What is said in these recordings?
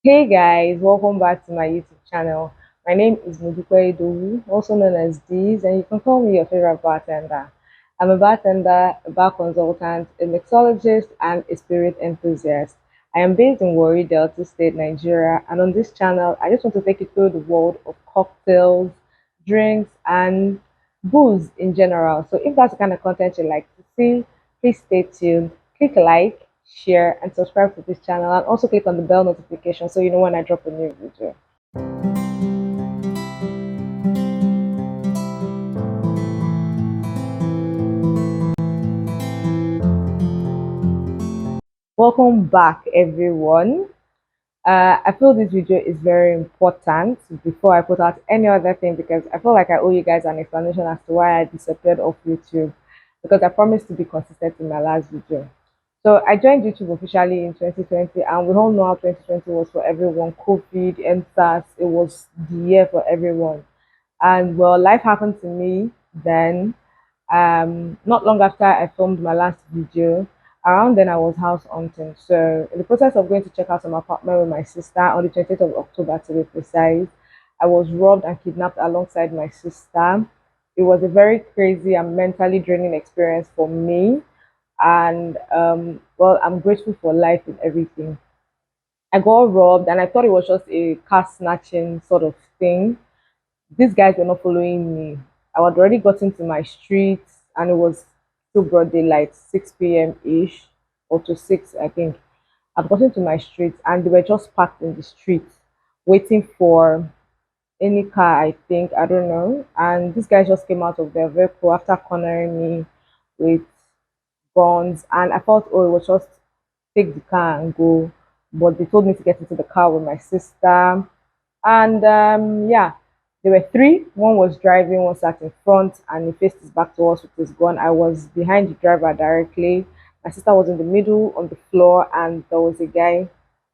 Hey guys, welcome back to my YouTube channel. My name is Mudukwe Idowu, also known as Deez, and you can call me your favorite bartender. I'm a bartender, a bar consultant, a mixologist, and a spirit enthusiast. I am based in Warri, Delta State, Nigeria, and on this channel, I just want to take you through the world of cocktails, drinks, and booze in general. So if that's the kind of content you like to see, please stay tuned, click like, share, and subscribe to this channel, and also click on the bell notification so you know when I drop a new video. Welcome back, everyone. I feel this video is very important before I put out any other thing because I feel like I owe you guys an explanation as to why I disappeared off YouTube because I promised to be consistent in my last video. So I joined YouTube officially in 2020, and we all know how 2020 was for everyone. COVID, NSAS, it was the year for everyone. And well, life happened to me then. Not long after I filmed my last video, around then I was house hunting. So in the process of going to check out some apartment with my sister on the 20th of October to be precise, I was robbed and kidnapped alongside my sister. It was a very crazy and mentally draining experience for me. And well, I'm grateful for life and everything. I got robbed and I thought it was just a car snatching sort of thing. These guys were not following me. I had already gotten to my streets and it was still broad daylight, 6 p.m. ish, or to 6, I think. I've gotten to my streets and they were just parked in the streets waiting for any car, I think. I don't know. And these guys just came out of their vehicle after cornering me with guns. And I thought, oh, it was just take the car and go. But they told me to get into the car with my sister. And yeah, there were three. One was driving, one sat in front, and he faced his back to us with his gun. I was behind the driver directly. My sister was in the middle on the floor, and there was a guy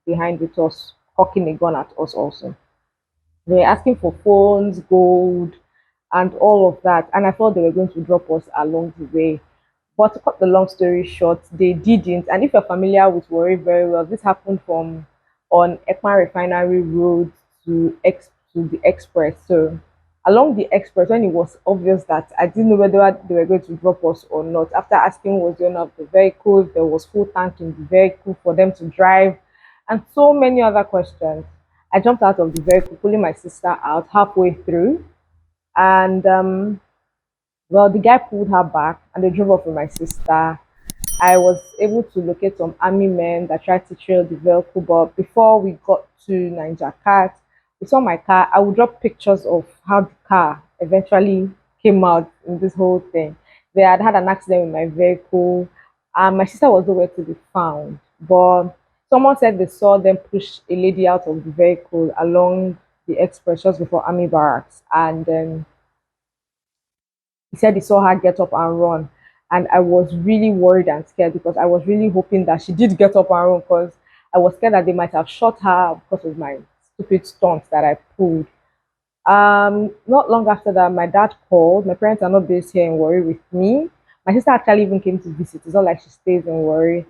behind with us, cocking a gun at us also. They were asking for phones, gold, and all of that. And I thought they were going to drop us along the way. But to cut the long story short, they didn't. And if you're familiar with Warri very well, this happened from on Ekman Refinery Road to the Express. So along the Express, when it was obvious that I didn't know whether they were going to drop us or not, after asking was the owner of the vehicle, if there was full tank in the vehicle for them to drive, and so many other questions, I jumped out of the vehicle, pulling my sister out halfway through, and well, the guy pulled her back and they drove off with my sister. I was able to locate some army men that tried to trail the vehicle, but before we got to Niger Cat, we saw my car. I will drop pictures of how the car eventually came out in this whole thing. They had had an accident with my vehicle, and my sister was nowhere to be found. But someone said they saw them push a lady out of the vehicle along the express just before Army Barracks, and he said he saw her get up and run. And I was really worried and scared because I was really hoping that she did get up and run because I was scared that they might have shot her because of my stupid stunts that I pulled. Not long after that, my dad called. My parents are not based here in Warri with me. My sister actually even came to visit. It's not like she stays in Warri.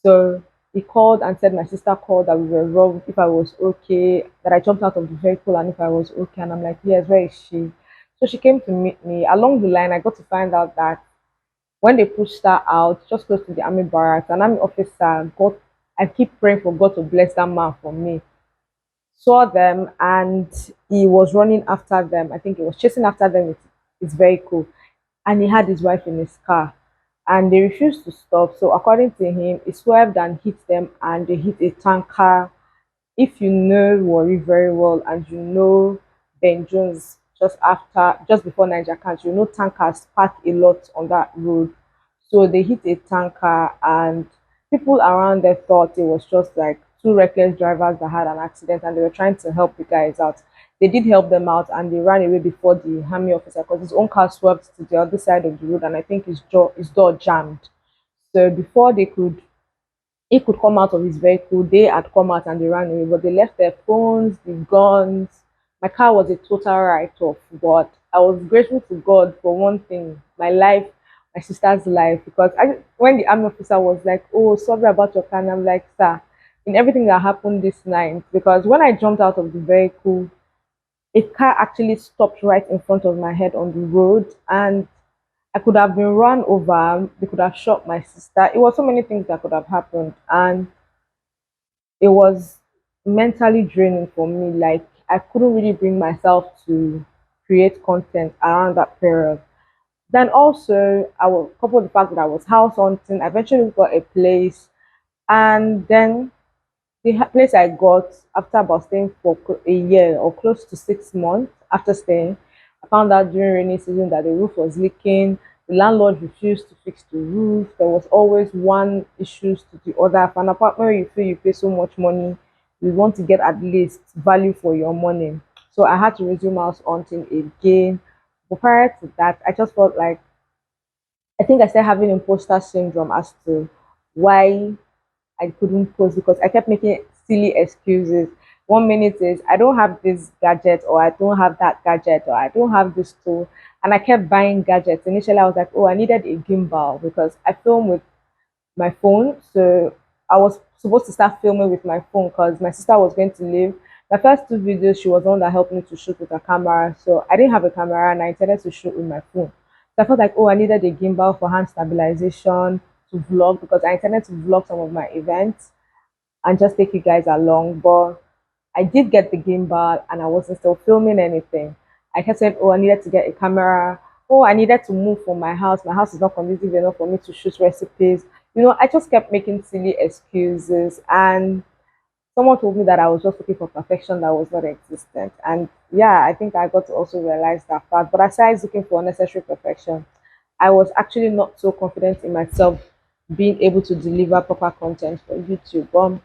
So he called and said my sister called that we were robbed, if I was okay, that I jumped out of the vehicle and if I was okay. And I'm like, yes, where is she? So she came to meet me. Along the line, I got to find out that when they pushed her out, just close to the army barracks, an army officer got, I keep praying for God to bless that man for me, saw them and he was running after them. I think he was chasing after them with his vehicle and he had his wife in his car and they refused to stop. So according to him, he swerved and hit them and they hit a tanker. If you know Warri very well and you know Ben Jones just before Niger Camp, you know tankers park a lot on that road. So they hit a tanker and people around there thought it was just like two reckless drivers that had an accident and they were trying to help the guys out. They did help them out and they ran away before the army officer because his own car swerved to the other side of the road and I think his door jammed. So before they could he could come out of his vehicle. They had come out and they ran away, but they left their phones, the guns. My car was a total write-off, but I was grateful to God for one thing, my life, my sister's life, because when the army officer was like, "Oh, sorry about your car," and I'm like, "Sir, in everything that happened this night, because when I jumped out of the vehicle, a car actually stopped right in front of my head on the road, and I could have been run over. They could have shot my sister. It was so many things that could have happened, and it was mentally draining for me. Like I couldn't really bring myself to create content around that period. Then also, I was coupled with the fact that I was house hunting. I eventually got a place, and then the place I got after about staying for a year or close to 6 months after staying, I found out during rainy season that the roof was leaking. The landlord refused to fix the roof. There was always one issues to the other. For an apartment where you feel you pay so much money, you want to get at least value for your money. So I had to resume house hunting again. But prior to that, I just felt like I think I started having imposter syndrome as to why I couldn't post because I kept making silly excuses. 1 minute is I don't have this gadget or I don't have that gadget or I don't have this tool. And I kept buying gadgets. Initially, I was like, oh, I needed a gimbal because I film with my phone. So I was supposed to start filming with my phone because my sister was going to leave. My first two videos, she was the one that helped me to shoot with a camera. So I didn't have a camera and I intended to shoot with my phone. So I felt like, oh, I needed a gimbal for hand stabilization to vlog because I intended to vlog some of my events and just take you guys along. But I did get the gimbal and I wasn't still filming anything. I kept saying, oh, I needed to get a camera. Oh, I needed to move from my house. My house is not conducive enough for me to shoot recipes. I just kept making silly excuses. And someone told me that I was just looking for perfection that was not existent. And yeah, I think I got to also realize that fact. But aside looking for unnecessary perfection, I was actually not so confident in myself being able to deliver proper content for YouTube.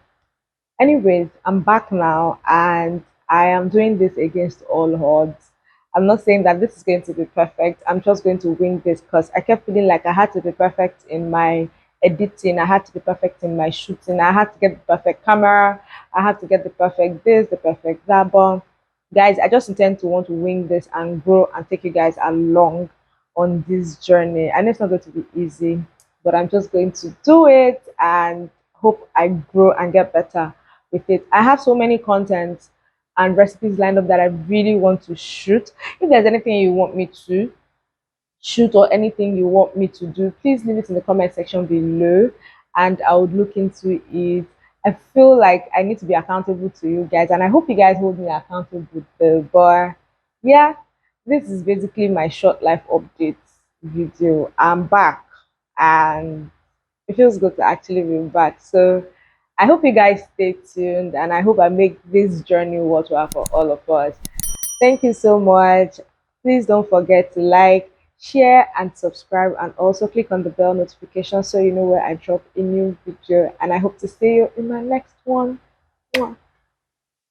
Anyways, I'm back now and I am doing this against all odds. I'm not saying that this is going to be perfect. I'm just going to wing this because I kept feeling like I had to be perfect in my editing. I had to be perfect in my shooting. I had to get the perfect camera. I had to get the perfect this, the perfect that. But guys, I just intend to want to wing this and grow and take you guys along on this journey. I know it's not going to be easy, but I'm just going to do it and hope I grow and get better with it. I have so many contents and recipes lined up that I really want to shoot. If there's anything you want me to shoot or anything you want me to do, please leave it in the comment section below and I would look into it. I feel like I need to be accountable to you guys and I hope you guys hold me accountable though. But yeah, this is basically my short life update video. I'm back and it feels good to actually be back. So I hope you guys stay tuned and I hope I make this journey worthwhile for all of us. Thank you so much. Please don't forget to like, share, and subscribe, and also click on the bell notification so you know where I drop a new video. And I hope to see you in my next one. Mwah.